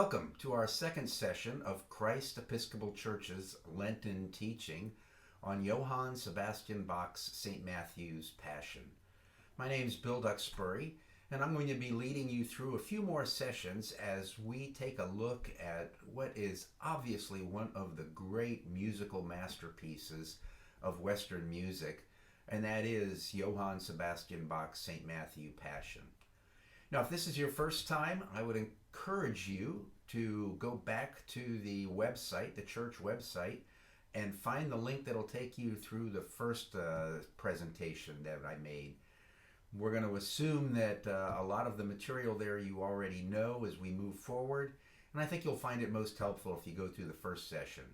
Welcome to our second session of Christ Episcopal Church's Lenten teaching on Johann Sebastian Bach's St. Matthew's Passion. My name is Bill Duxbury, and I'm going to be leading you through a few more sessions as we take a look at what is obviously one of the great musical masterpieces of Western music, and that is Johann Sebastian Bach's St. Matthew Passion. Now, if this is your first time, I would encourage you to go back to the website, the church website, and find the link that'll take you through the first presentation that I made. We're going to assume that a lot of the material there you already know as we move forward, and I think you'll find it most helpful if you go through the first session.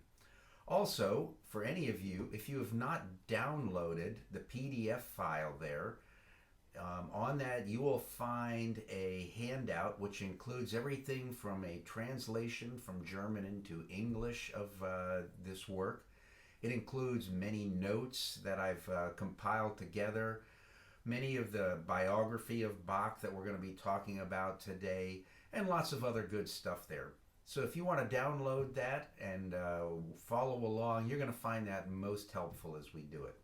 Also, for any of you, if you have not downloaded the PDF file there, on that you will find a handout which includes everything from a translation from German into English of this work. It includes many notes that I've compiled together, many of the biography of Bach that we're going to be talking about today, and lots of other good stuff there. So if you want to download that and follow along, you're going to find that most helpful as we do it.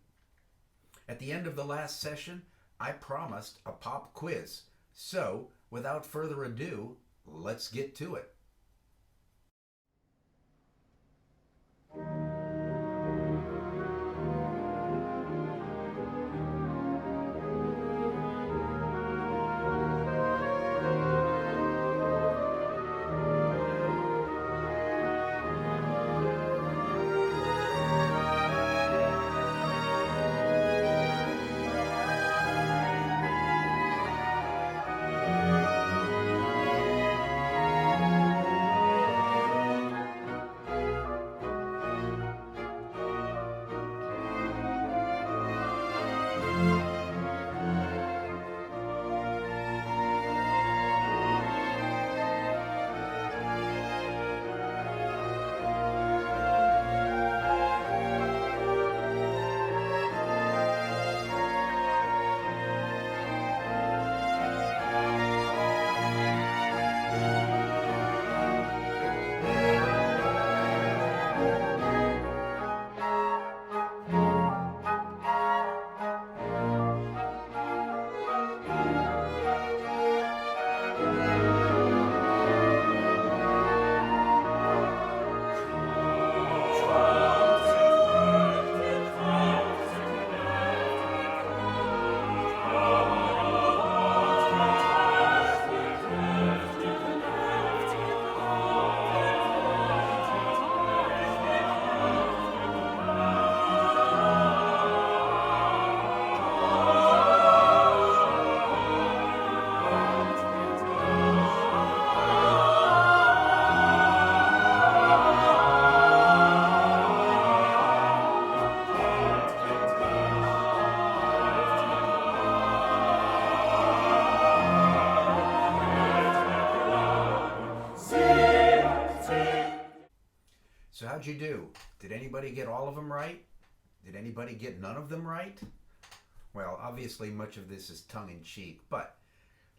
At the end of the last session, I promised a pop quiz. So, without further ado, let's get to it. So how'd you do? Did anybody get all of them right? Did anybody get none of them right? Well, obviously much of this is tongue-in-cheek, but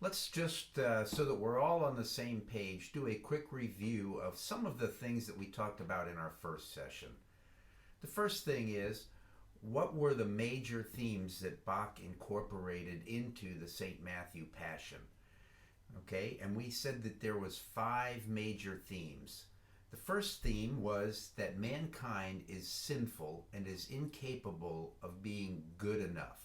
let's just, so that we're all on the same page, do a quick review of some of the things that we talked about in our first session. The first thing is, what were the major themes that Bach incorporated into the St. Matthew Passion? Okay, and we said that there was 5 major themes. The first theme was that mankind is sinful and is incapable of being good enough.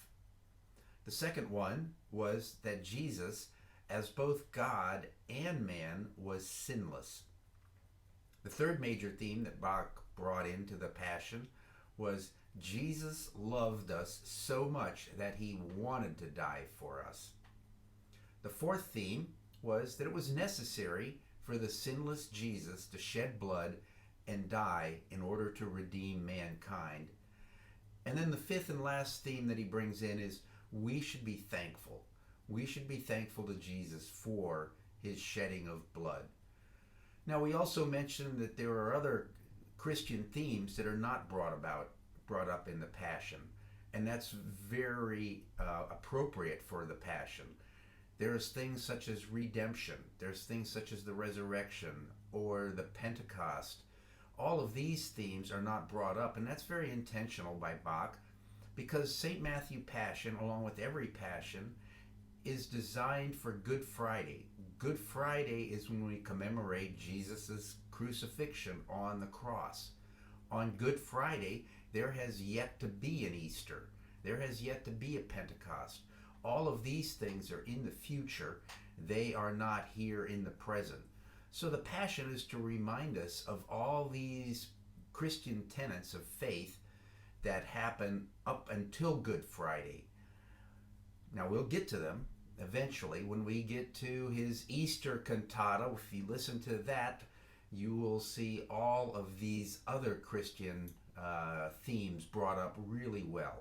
The second one was that Jesus, as both God and man, was sinless. The third major theme that Bach brought into the Passion was Jesus loved us so much that he wanted to die for us. The fourth theme was that it was necessary for the sinless Jesus to shed blood and die in order to redeem mankind. And then the fifth and last theme that he brings in is we should be thankful. We should be thankful to Jesus for his shedding of blood. Now, we also mentioned that there are other Christian themes that are not brought up in the Passion, and that's very appropriate for the Passion. There's things such as redemption. There's things such as the resurrection or the Pentecost. All of these themes are not brought up, and that's very intentional by Bach, because St. Matthew Passion, along with every Passion, is designed for Good Friday. Good Friday is when we commemorate Jesus' crucifixion on the cross. On Good Friday, there has yet to be an Easter. There has yet to be a Pentecost. All of these things are in the future. They are not here in the present. So the Passion is to remind us of all these Christian tenets of faith that happen up until Good Friday. Now we'll get to them eventually when we get to his Easter cantata. If you listen to that, you will see all of these other Christian themes brought up really well.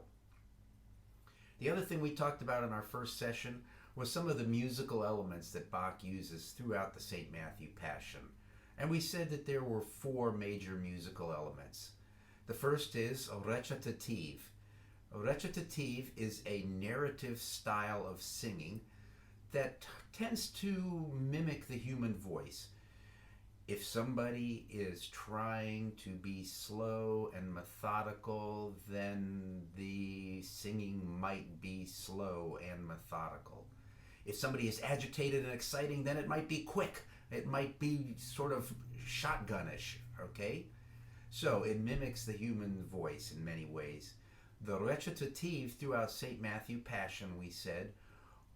The other thing we talked about in our first session was some of the musical elements that Bach uses throughout the St. Matthew Passion. And we said that there were 4 major musical elements. The first is recitative. Recitative is a narrative style of singing that tends to mimic the human voice. If somebody is trying to be slow and methodical, then the singing might be slow and methodical. If somebody is agitated and exciting, then it might be quick. It might be sort of shotgunish, okay? So it mimics the human voice in many ways. The recitative throughout St. Matthew Passion, we said,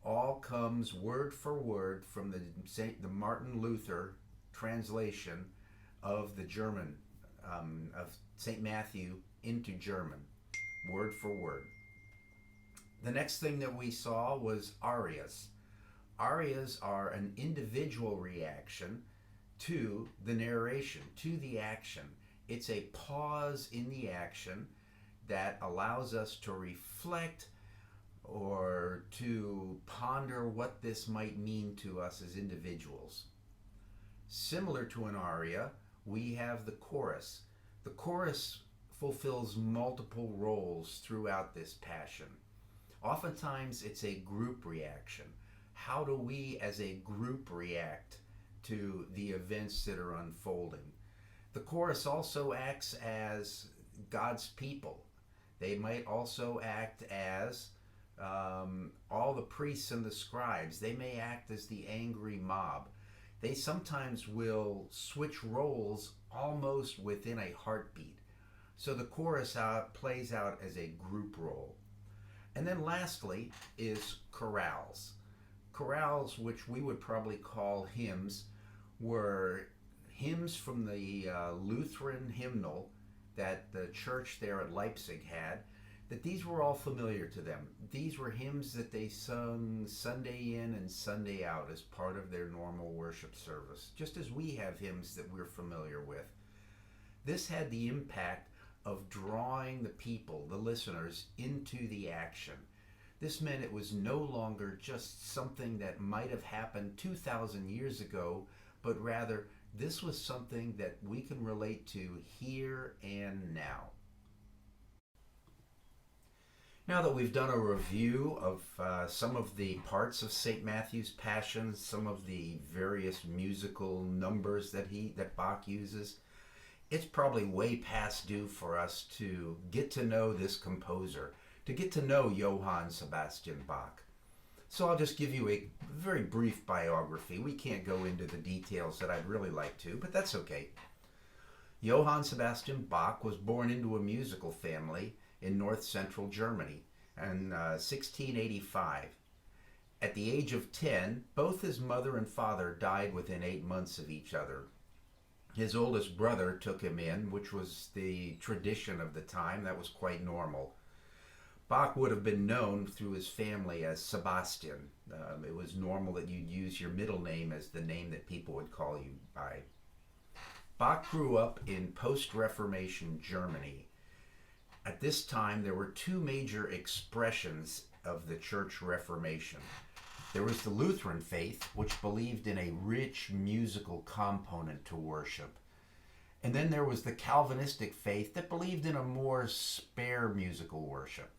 all comes word for word from the Martin Luther translation of the German, of St. Matthew into German, word for word. The next thing that we saw was arias. Arias are an individual reaction to the narration, to the action. It's a pause in the action that allows us to reflect or to ponder what this might mean to us as individuals. Similar to an aria, we have the chorus. The chorus fulfills multiple roles throughout this Passion. Oftentimes it's a group reaction. How do we as a group react to the events that are unfolding? The chorus also acts as God's people. They might also act as all the priests and the scribes. They may act as the angry mob. They sometimes will switch roles almost within a heartbeat. So the chorus plays out as a group role. And then lastly is chorales. Chorales, which we would probably call hymns, were hymns from the Lutheran hymnal that the church there at Leipzig had, that these were all familiar to them. These were hymns that they sung Sunday in and Sunday out as part of their normal worship service, just as we have hymns that we're familiar with. This had the impact of drawing the people, the listeners, into the action. This meant it was no longer just something that might have happened 2,000 years ago, but rather this was something that we can relate to here and now. Now that we've done a review of some of the parts of St. Matthew's Passion, some of the various musical numbers that Bach uses, it's probably way past due for us to get to know this composer, to get to know Johann Sebastian Bach. So I'll just give you a very brief biography. We can't go into the details that I'd really like to, but that's okay. Johann Sebastian Bach was born into a musical family in north-central Germany in 1685. At the age of 10, both his mother and father died within 8 months of each other. His oldest brother took him in, which was the tradition of the time. That was quite normal. Bach would have been known through his family as Sebastian. It was normal that you'd use your middle name as the name that people would call you by. Bach grew up in post-Reformation Germany. At this time, there were 2 major expressions of the Church Reformation. There was the Lutheran faith, which believed in a rich musical component to worship. And then there was the Calvinistic faith that believed in a more spare musical worship.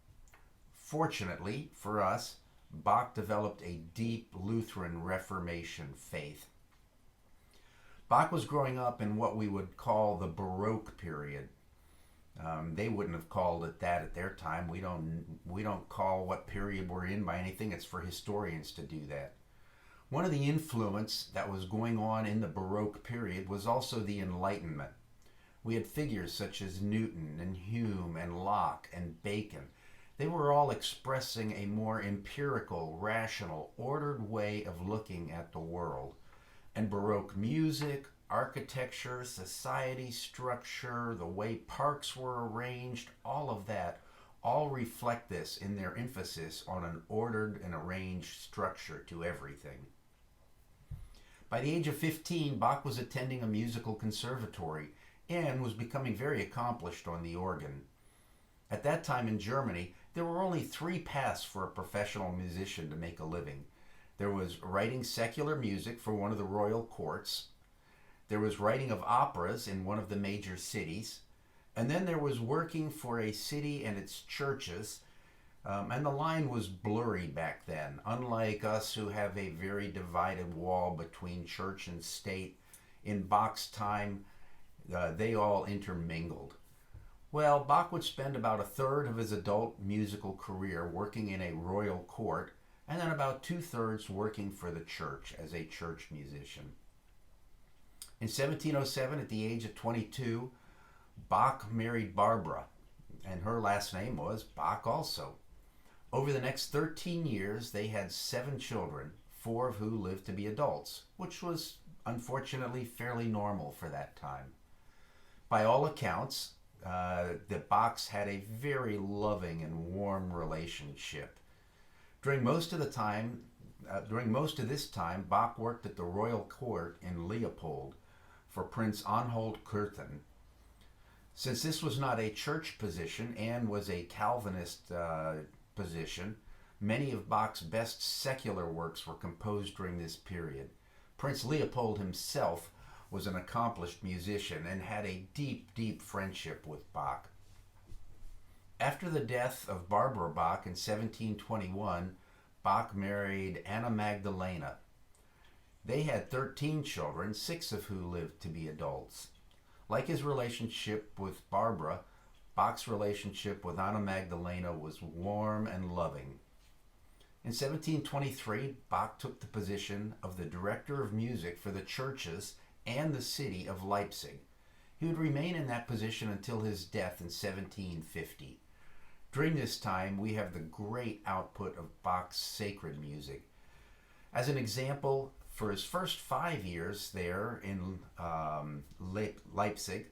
Fortunately for us, Bach developed a deep Lutheran Reformation faith. Bach was growing up in what we would call the Baroque period. They wouldn't have called it that at their time. We don't call what period we're in by anything. It's for historians to do that. One of the influence that was going on in the Baroque period was also the Enlightenment. We had figures such as Newton and Hume and Locke and Bacon. They were all expressing a more empirical, rational, ordered way of looking at the world. And Baroque music, architecture, society structure, the way parks were arranged, all of that, all reflect this in their emphasis on an ordered and arranged structure to everything. By the age of 15, Bach was attending a musical conservatory and was becoming very accomplished on the organ. At that time in Germany, there were only 3 paths for a professional musician to make a living. There was writing secular music for one of the royal courts. There was writing of operas in one of the major cities. And then there was working for a city and its churches. And the line was blurry back then. Unlike us who have a very divided wall between church and state, in Bach's time, they all intermingled. Well, Bach would spend about 1/3 of his adult musical career working in a royal court, and then about 2/3 working for the church as a church musician. In 1707, at the age of 22, Bach married Barbara, and her last name was Bach also. Over the next 13 years, they had 7 children, 4 of who lived to be adults, which was unfortunately fairly normal for that time. By all accounts, the Bachs had a very loving and warm relationship. During most of this time, Bach worked at the royal court in Leopold for Prince Anhalt-Köthen. Since this was not a church position and was a Calvinist position, many of Bach's best secular works were composed during this period. Prince Leopold himself was an accomplished musician and had a deep, deep friendship with Bach. After the death of Barbara Bach in 1721, Bach married Anna Magdalena. They had 13 children, 6 of who lived to be adults. Like his relationship with Barbara, Bach's relationship with Anna Magdalena was warm and loving. In 1723, Bach took the position of the director of music for the churches and the city of Leipzig. He would remain in that position until his death in 1750. During this time, we have the great output of Bach's sacred music. As an example, for his first 5 years there in Leipzig,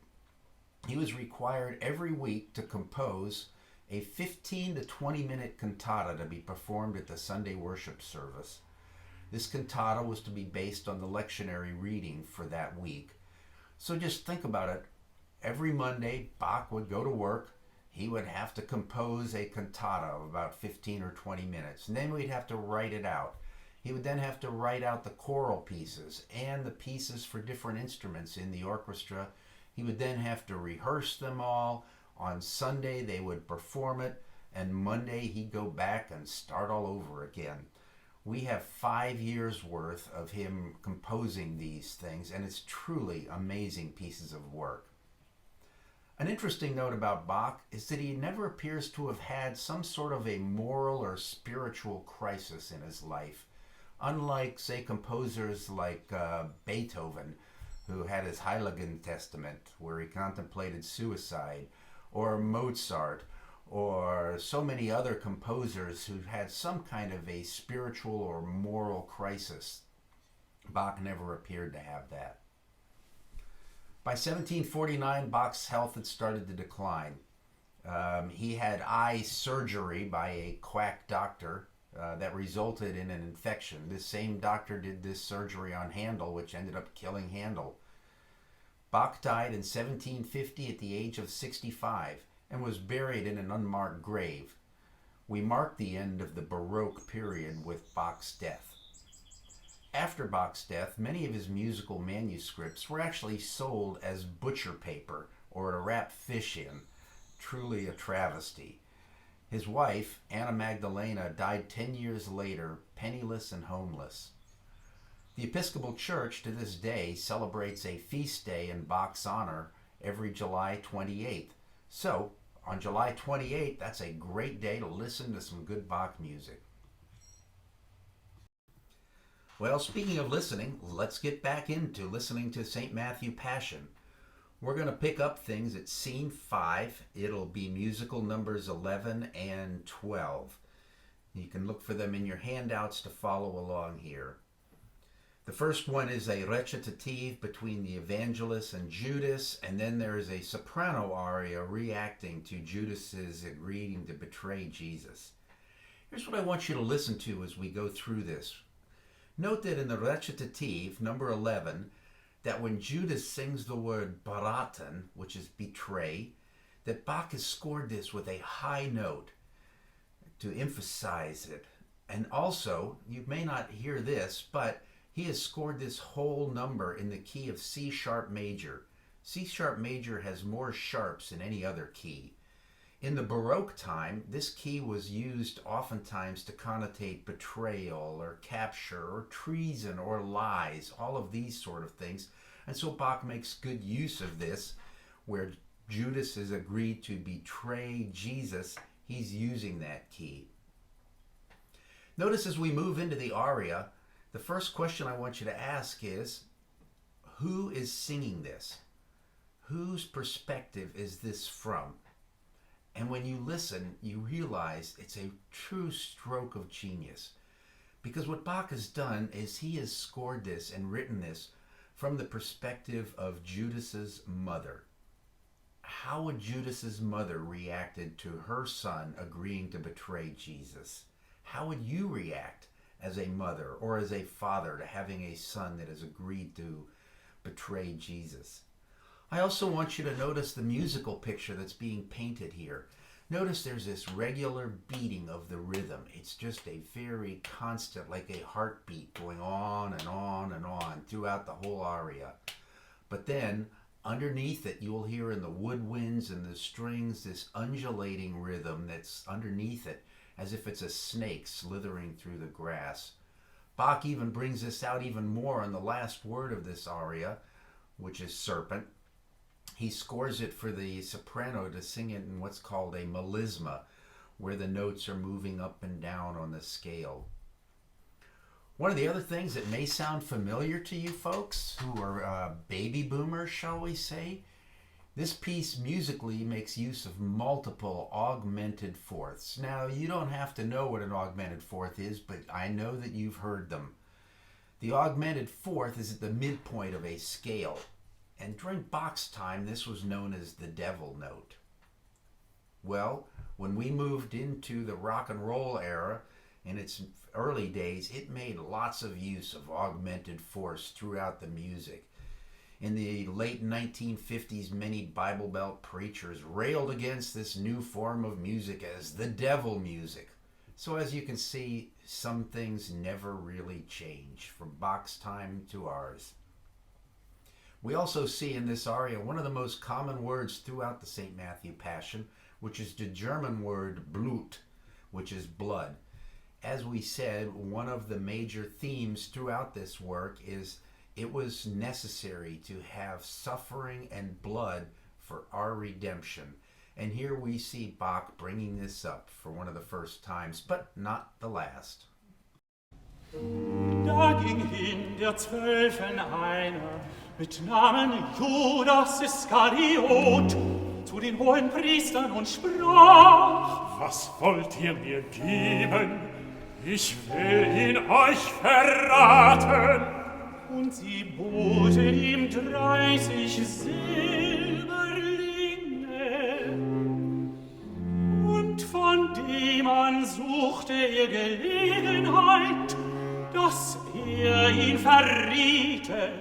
he was required every week to compose a 15 to 20 minute cantata to be performed at the Sunday worship service. This cantata was to be based on the lectionary reading for that week. So just think about it. Every Monday, Bach would go to work. He would have to compose a cantata of about 15 or 20 minutes, and then we'd have to write it out. He would then have to write out the choral pieces and the pieces for different instruments in the orchestra. He would then have to rehearse them all. On Sunday, they would perform it, and Monday, he'd go back and start all over again. We have 5 years worth of him composing these things, and it's truly amazing pieces of work. An interesting note about Bach is that he never appears to have had some sort of a moral or spiritual crisis in his life. Unlike, say, composers like Beethoven, who had his Heiligen Testament, where he contemplated suicide, or Mozart, or so many other composers who had some kind of a spiritual or moral crisis. Bach never appeared to have that. By 1749, Bach's health had started to decline. He had eye surgery by a quack doctor that resulted in an infection. This same doctor did this surgery on Handel, which ended up killing Handel. Bach died in 1750 at the age of 65 and was buried in an unmarked grave. We mark the end of the Baroque period with Bach's death. After Bach's death, many of his musical manuscripts were actually sold as butcher paper or to wrap fish in. Truly a travesty. His wife, Anna Magdalena, died 10 years later, penniless and homeless. The Episcopal Church to this day celebrates a feast day in Bach's honor every July 28th. So, on July 28th, that's a great day to listen to some good Bach music. Well, speaking of listening, let's get back into listening to St. Matthew Passion. We're going to pick up things at scene 5. It'll be musical numbers 11 and 12. You can look for them in your handouts to follow along here. The first one is a recitative between the evangelist and Judas, and then there is a soprano aria reacting to Judas's agreeing to betray Jesus. Here's what I want you to listen to as we go through this. Note that in the recitative, number 11, that when Judas sings the word beraten, which is betray, that Bach has scored this with a high note to emphasize it. And also, you may not hear this, but he has scored this whole number in the key of C sharp major. C sharp major has more sharps than any other key. In the Baroque time, this key was used oftentimes to connotate betrayal or capture or treason or lies, all of these sort of things. And so Bach makes good use of this, where Judas has agreed to betray Jesus, he's using that key. Notice as we move into the aria, the first question I want you to ask is, who is singing this? Whose perspective is this from? And when you listen, you realize it's a true stroke of genius. Because what Bach has done is he has scored this and written this from the perspective of Judas's mother. How would Judas's mother reacted to her son agreeing to betray Jesus? How would you react as a mother or as a father to having a son that has agreed to betray Jesus? I also want you to notice the musical picture that's being painted here. Notice there's this regular beating of the rhythm. It's just a very constant, like a heartbeat going on and on and on throughout the whole aria. But then underneath it, you'll hear in the woodwinds and the strings this undulating rhythm that's underneath it, as if it's a snake slithering through the grass. Bach even brings this out even more in the last word of this aria, which is serpent. He scores it for the soprano to sing it in what's called a melisma, where the notes are moving up and down on the scale. One of the other things that may sound familiar to you folks who are baby boomers, shall we say, this piece musically makes use of multiple augmented fourths. Now, you don't have to know what an augmented fourth is, but I know that you've heard them. The augmented fourth is at the midpoint of a scale. And during Bach's time, this was known as the devil note. Well, when we moved into the rock and roll era, in its early days, it made lots of use of augmented fourths throughout the music. In the late 1950s, many Bible Belt preachers railed against this new form of music as the devil music. So as you can see, some things never really change from Bach's time to ours. We also see in this aria one of the most common words throughout the St. Matthew Passion, which is the German word Blut, which is blood. As we said, one of the major themes throughout this work is it was necessary to have suffering and blood for our redemption. And here we see Bach bringing this up for one of the first times, but not the last. Da ging hin der Zwölfen einer, mit Namen Judas Iskariot, zu den hohen Priestern und sprach: Was wollt ihr mir geben? Ich will ihn euch verraten. Und sie boten ihm 30 Silberlinge. Und von dem an suchte er Gelegenheit, dass er ihn verriete.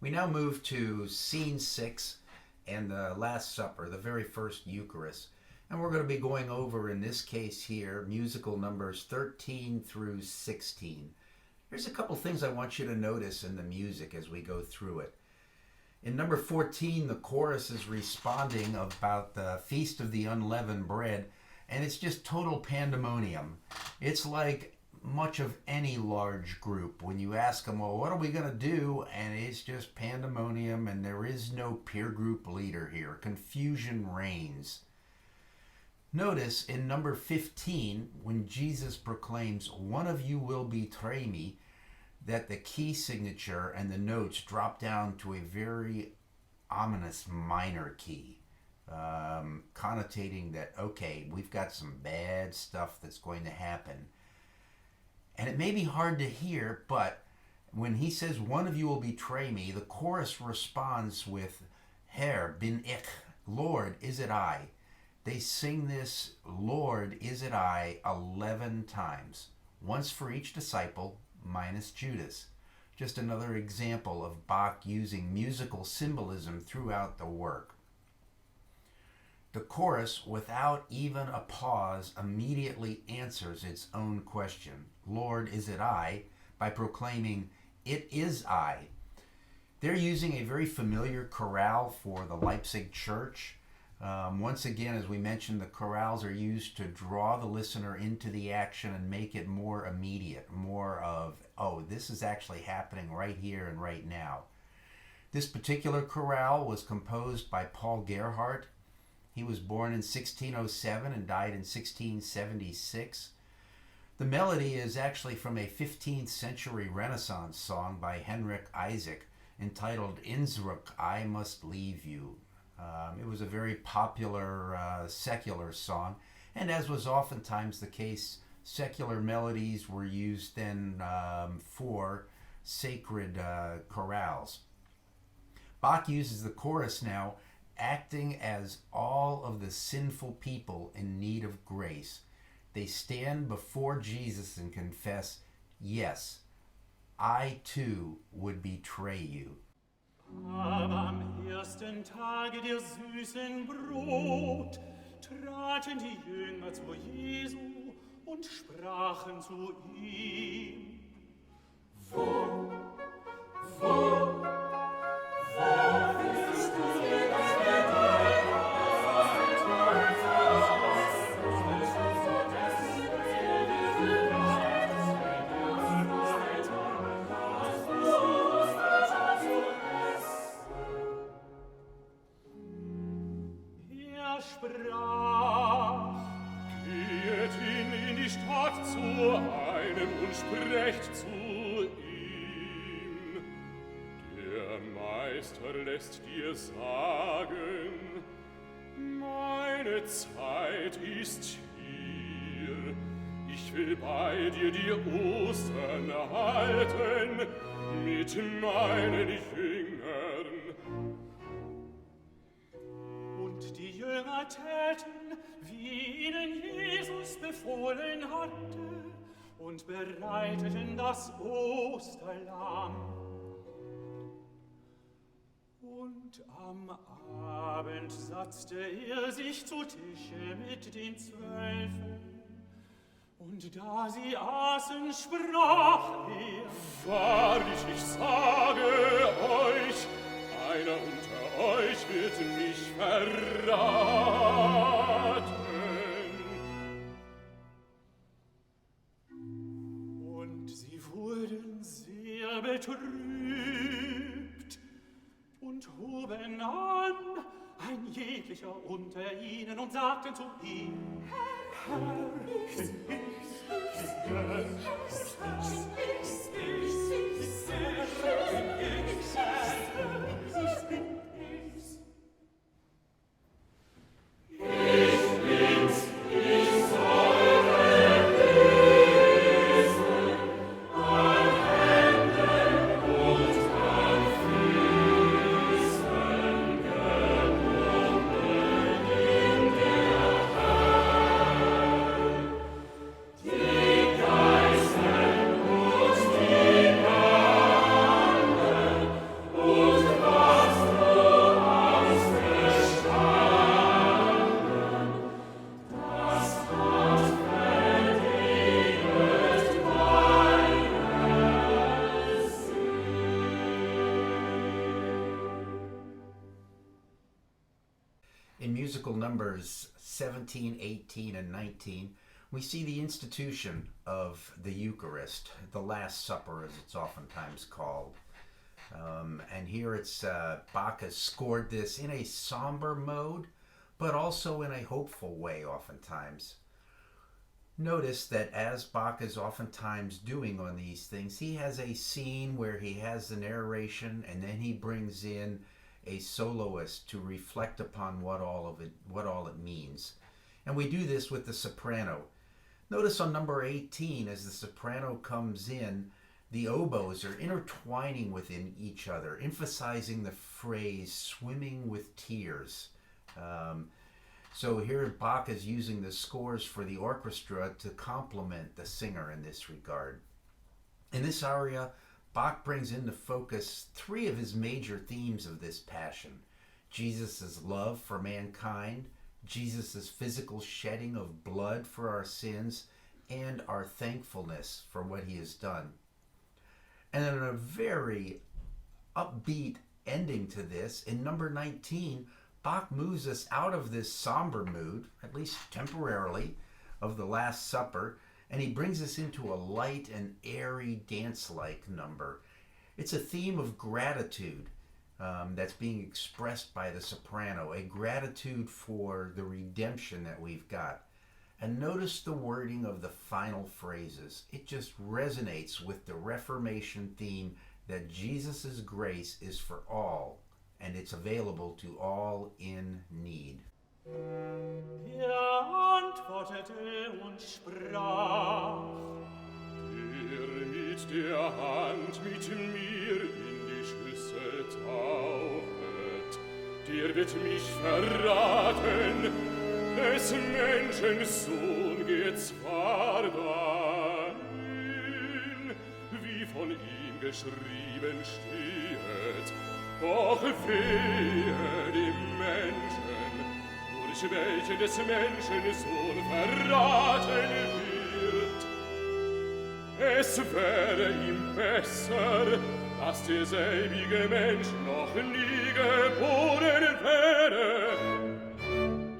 We now move to scene 6 and the Last Supper, the very first Eucharist. And we're going to be going over, in this case here, musical numbers 13 through 16. Here's a couple things I want you to notice in the music as we go through it. In number 14, the chorus is responding about the Feast of the Unleavened Bread, and it's just total pandemonium. It's like much of any large group. When you ask them, well, what are we going to do? And it's just pandemonium, and there is no peer group leader here. Confusion reigns. Notice in number 15, when Jesus proclaims, "One of you will betray me," that the key signature and the notes drop down to a very ominous minor key, connotating that, okay, we've got some bad stuff that's going to happen. And it may be hard to hear, but when he says, "One of you will betray me," the chorus responds with, "Herr, bin ich," Lord, is it I? They sing this, Lord, is it I, 11 times. Once for each disciple, minus Judas. Just another example of Bach using musical symbolism throughout the work. The chorus, without even a pause, immediately answers its own question, Lord, is it I, by proclaiming, it is I. They're using a very familiar chorale for the Leipzig church. Once again, as we mentioned, the chorales are used to draw the listener into the action and make it more immediate, more of, oh, this is actually happening right here and right now. This particular chorale was composed by Paul Gerhardt. He was born in 1607 and died in 1676. The melody is actually from a 15th century Renaissance song by Henrik Isaac entitled "Innsbruck, I Must Leave You." It was a very popular secular song, and as was oftentimes the case, secular melodies were used then for sacred chorales. Bach uses the chorus now, acting as all of the sinful people in need of grace. They stand before Jesus and confess, yes, I too would betray you. Aber am ersten Tage der süßen Brot traten die Jünger zu Jesu und sprachen zu ihm. Wo willst du das sprach, geht hin in die Stadt zu einem und sprecht zu ihm. Der Meister lässt dir sagen, meine Zeit ist hier. Ich will bei dir die Ostern halten mit meinen Jüngern. Und die Jünger täten, wie ihnen Jesus befohlen hatte, und bereiteten das Osterlamm. Und am Abend satzte er sich zu Tische mit den 12. Und da sie aßen, sprach er, wahrlich, ich sage euch, einer unter euch wird mich verraten. Und sie wurden sehr betrübt und hoben an, ein jeglicher unter ihnen, und sagten zu ihm, Herr, Numbers 17, 18, and 19, we see the institution of the Eucharist, the Last Supper as it's oftentimes called. And here it's Bach has scored this in a somber mode, but also in a hopeful way oftentimes. Notice that as Bach is oftentimes doing on these things, he has a scene where he has the narration and then he brings in a soloist to reflect upon what all it means. And we do this with the soprano. Notice on number 18, as the soprano comes in, the oboes are intertwining within each other, emphasizing the phrase swimming with tears. So here Bach is using the scores for the orchestra to complement the singer in this regard. In this aria, Bach brings into focus three of his major themes of this passion: Jesus' love for mankind, Jesus' physical shedding of blood for our sins, and our thankfulness for what he has done. And then a very upbeat ending to this, in number 19, Bach moves us out of this somber mood, at least temporarily, of the Last Supper, and he brings us into a light and airy dance-like number. It's a theme of gratitude that's being expressed by the soprano, a gratitude for the redemption that we've got. And notice the wording of the final phrases. It just resonates with the Reformation theme that Jesus' grace is for all, and it's available to all in need. Antwortete und sprach: Der mit der Hand mit mir in die Schüssel tauchet, der wird mich verraten. Des Menschen Sohn geht zwar dahin, wie von ihm geschrieben steht, doch wehe dem Menschen, durch welchen des Menschen Sohn verraten wird. Es wäre ihm besser, dass derselbige Mensch noch nie geboren wäre.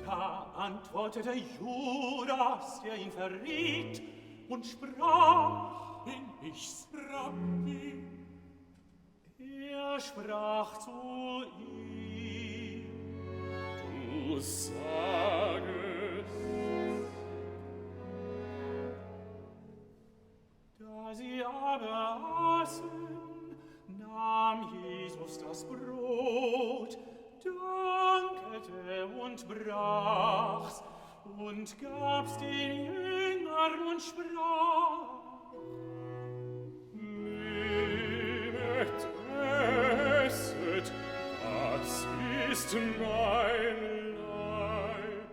Da antwortete Judas, der ihn verriet, und sprach: Bin ich's, Rabbi? Er sprach zu ihm: Du sagest. Da sie aber aßen, nahm Jesus das Brot, dankete und brach's und gab's den Jüngern und sprach: Nehmet, esset, das ist mein Leib.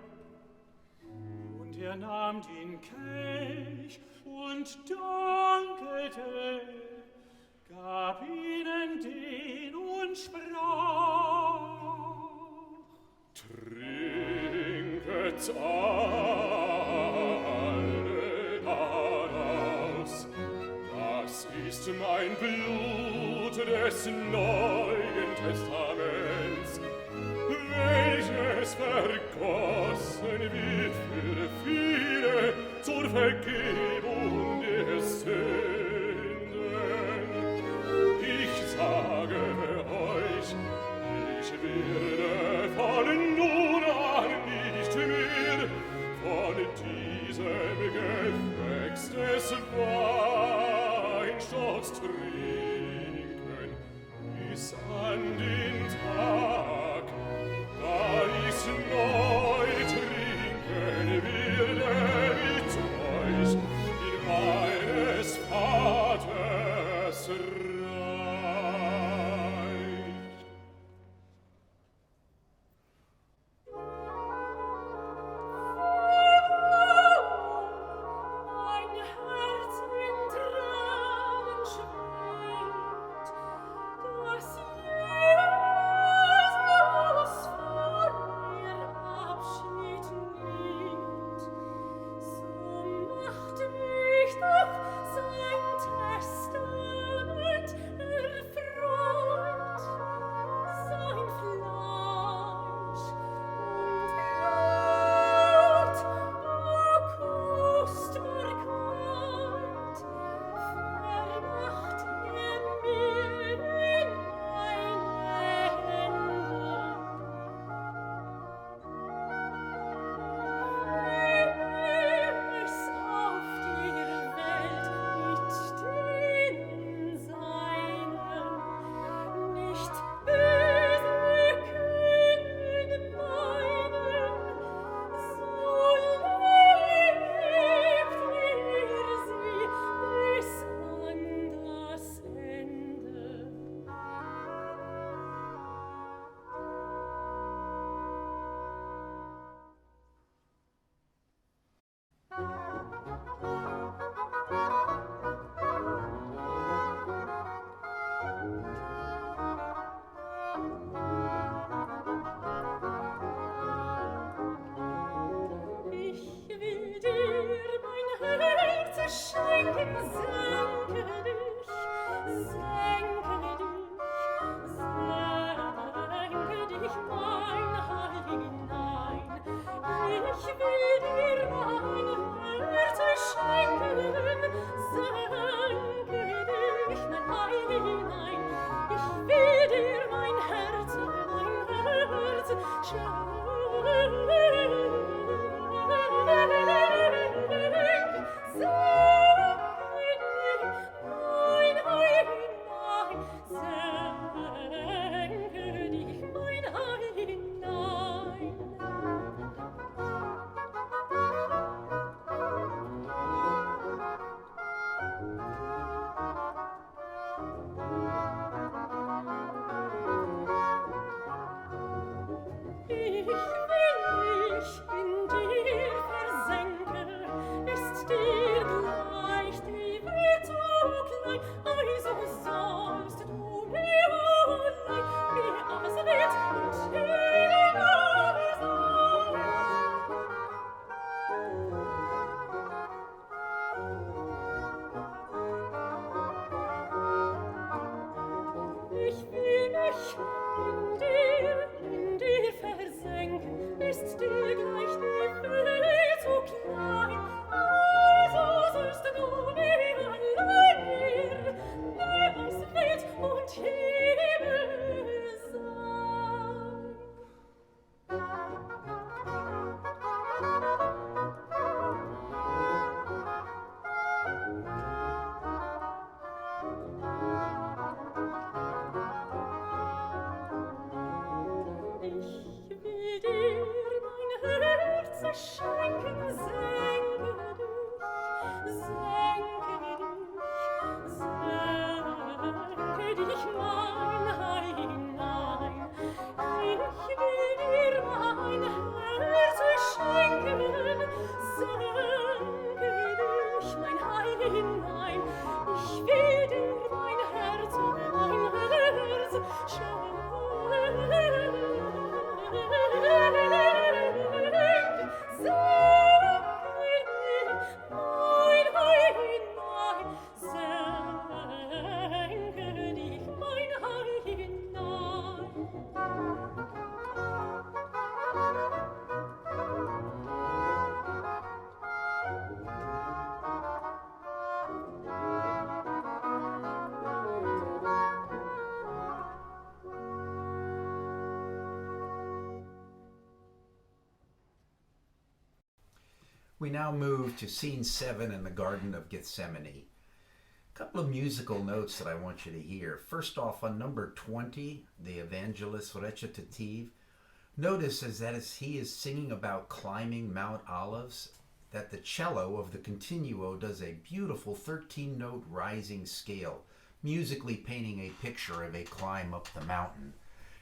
Und er nahm den Kelch und dankete, gab ihnen den und sprach: Trinket alle daraus, das ist mein Blut des Neuen Testaments, welches vergossen wird für viele zur Vergebung der Sünden. Ich sage euch, ich werde von nun an nicht mehr von diesem Gewächs des Weinstocks trinken, bis an den Tag, da ich's neu trinken werde mit euch in meines Vaters Reich. We now move to scene 7 in the Garden of Gethsemane. A couple of musical notes that I want you to hear. First off, on number 20, the evangelist recitative, notice as he is singing about climbing Mount Olives, that the cello of the continuo does a beautiful 13-note rising scale, musically painting a picture of a climb up the mountain.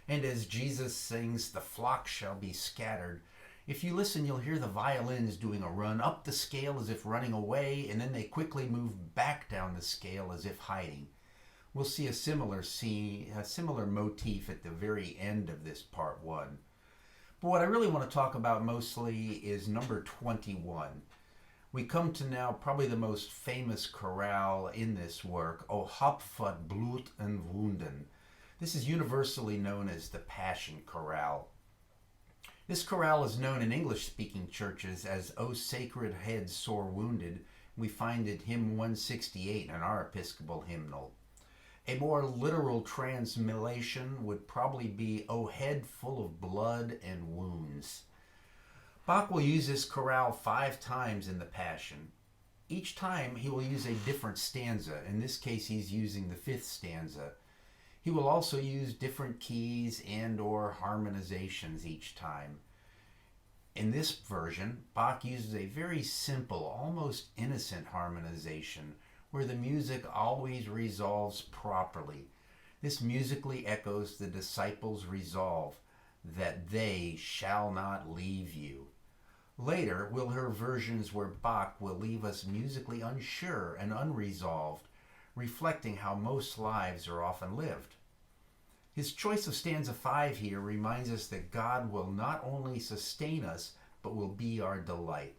And as Jesus sings, "The flock shall be scattered," if you listen, you'll hear the violins doing a run up the scale as if running away, and then they quickly move back down the scale as if hiding. We'll see a similar motif at the very end of this part 1. But what I really want to talk about mostly is number 21. We come to now probably the most famous chorale in this work, O Haupt von Blut und Wunden. This is universally known as the Passion Chorale. This chorale is known in English-speaking churches as O Sacred Head Sore Wounded. We find it hymn 168 in our Episcopal hymnal. A more literal translation would probably be O Head Full of Blood and Wounds. Bach will use this chorale 5 times in the Passion. Each time he will use a different stanza. In this case, he's using the 5th stanza. He will also use different keys and or harmonizations each time. In this version, Bach uses a very simple, almost innocent harmonization where the music always resolves properly. This musically echoes the disciples' resolve that they shall not leave you. Later, we'll hear versions where Bach will leave us musically unsure and unresolved, reflecting how most lives are often lived. His choice of stanza 5 here reminds us that God will not only sustain us, but will be our delight.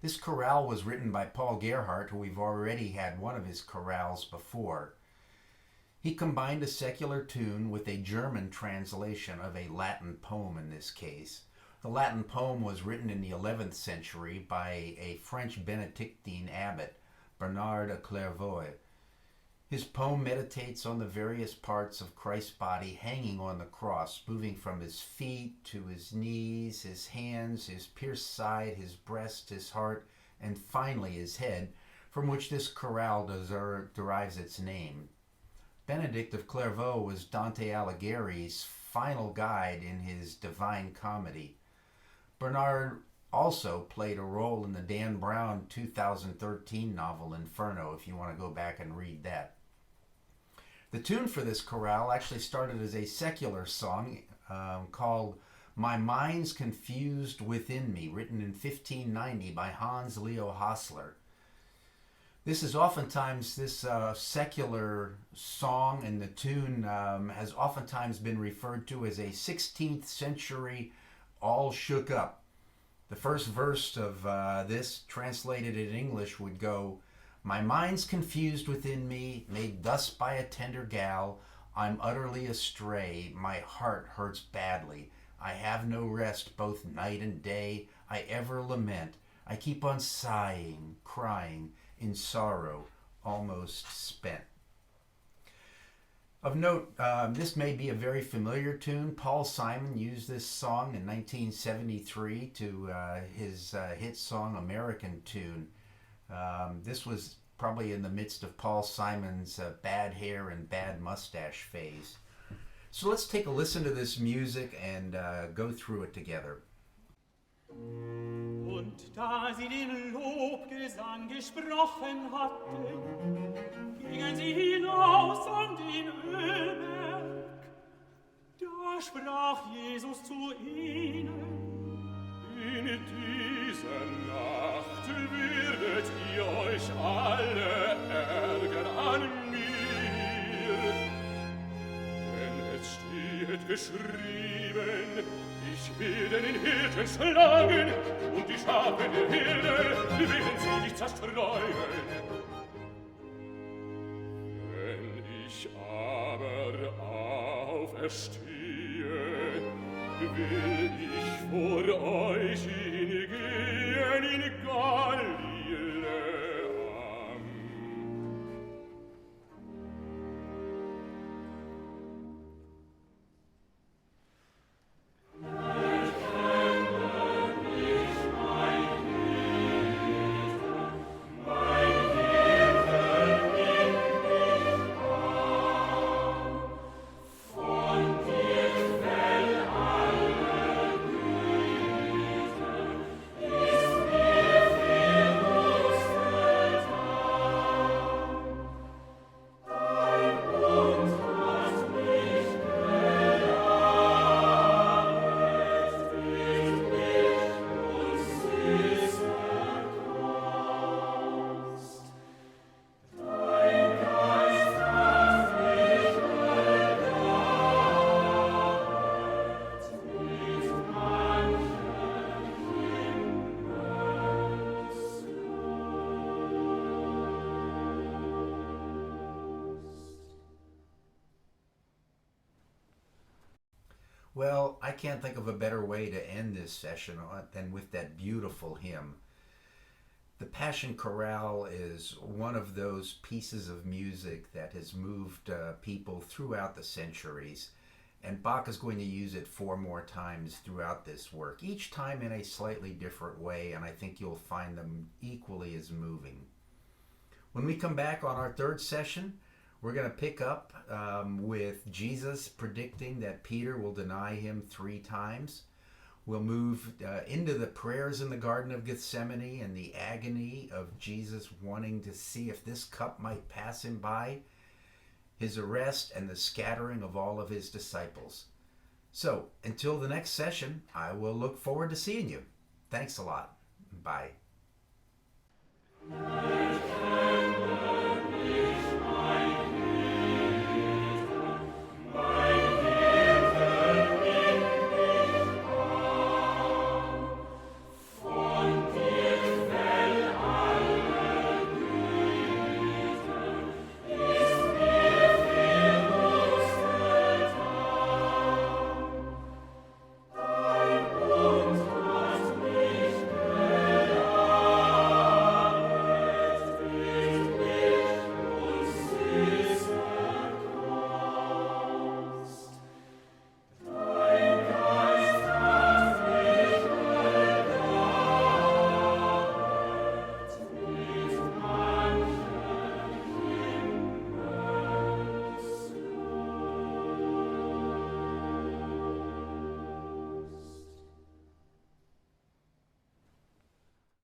This chorale was written by Paul Gerhardt, who we've already had one of his chorales before. He combined a secular tune with a German translation of a Latin poem in this case. The Latin poem was written in the 11th century by a French Benedictine abbot, Bernard of Clairvaux. His poem meditates on the various parts of Christ's body hanging on the cross, moving from his feet to his knees, his hands, his pierced side, his breast, his heart, and finally his head, from which this chorale derives its name. Benedict of Clairvaux was Dante Alighieri's final guide in his Divine Comedy. Bernard also played a role in the Dan Brown 2013 novel Inferno, if you want to go back and read that. The tune for this chorale actually started as a secular song called My Mind's Confused Within Me, written in 1590 by Hans Leo Hassler. This secular song and the tune has oftentimes been referred to as a 16th century all shook up. The first verse of this, translated in English, would go, My mind's confused within me, made thus by a tender gal. I'm utterly astray, my heart hurts badly. I have no rest both night and day. I ever lament, I keep on sighing, crying, in sorrow, almost spent. Of note, this may be a very familiar tune. Paul Simon used this song in 1973 to his hit song American Tune. This was probably in the midst of Paul Simon's bad hair and bad mustache phase. So let's take a listen to this music and go through it together. Und da sie den Lobgesang gesprochen hatten, gingen sie hinaus an den Ölberg. Da sprach Jesus zu ihnen, in dieser Nacht werdet ihr euch alle ärgern an mir, denn es steht geschrieben, ich werde den Hirten schlagen, und die Schafe der Herde werden sie nicht zerstreuen. Wenn ich aber auferstehe, will ich vor euch hingehen in Galiläa. Well, I can't think of a better way to end this session than with that beautiful hymn. The Passion Chorale is one of those pieces of music that has moved people throughout the centuries, and Bach is going to use it 4 more times throughout this work, each time in a slightly different way, and I think you'll find them equally as moving. When we come back on our 3rd session, we're going to pick up with Jesus predicting that Peter will deny him 3 times. We'll move into the prayers in the Garden of Gethsemane and the agony of Jesus wanting to see if this cup might pass him by, his arrest, and the scattering of all of his disciples. So, until the next session, I will look forward to seeing you. Thanks a lot. Bye.